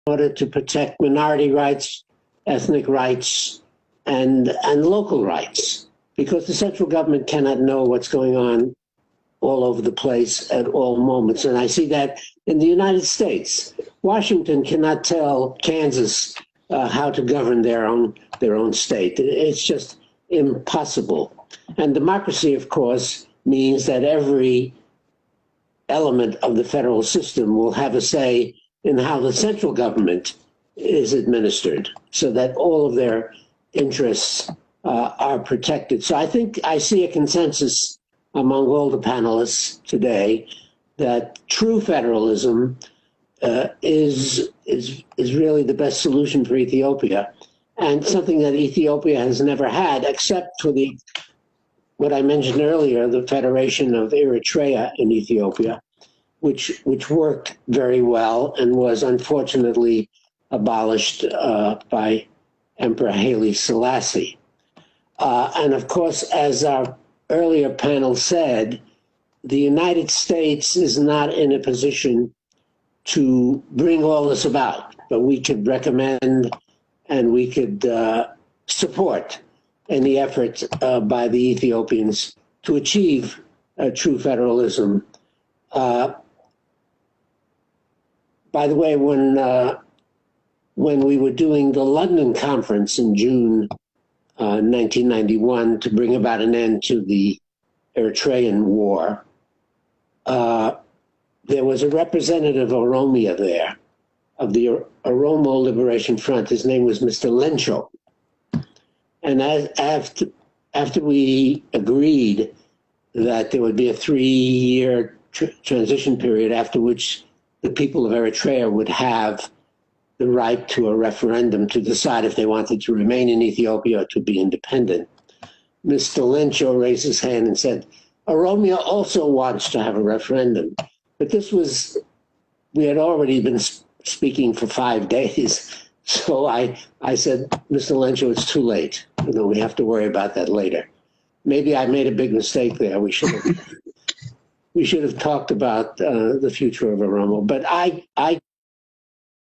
order to protect minority rights, ethnic rights, and local rights, because the central government cannot know what's going on all over the place at all moments. And I see that in the United States. Washington cannot tell Kansas how to govern their own state. It's just impossible. And democracy, of course, means that every element of the federal system will have a say in how the central government is administered, so that all of their interests are protected. So I think I see a consensus among all the panelists today that true federalism is really the best solution for Ethiopia, and something that Ethiopia has never had, except for what I mentioned earlier, the Federation of Eritrea in Ethiopia, which worked very well and was unfortunately abolished by Emperor Haile Selassie. And of course, as our earlier panel said, the United States is not in a position to bring all this about, but we could recommend and we could support any effort by the Ethiopians to achieve true federalism. By the way, when we were doing the London conference in June 1991 to bring about an end to the Eritrean war, there was a representative of Oromia there, of the Oromo Liberation Front. His name was Mr. Lencho. And after we agreed that there would be a 3-year transition period after which the people of Eritrea would have the right to a referendum to decide if they wanted to remain in Ethiopia or to be independent, Mr. Lencho raised his hand and said, Oromia also wants to have a referendum. But we had already been speaking for 5 days. So I said, Mr. Lencho, it's too late. We have to worry about that later. Maybe I made a big mistake there. We should have talked about the future of Oromo. But I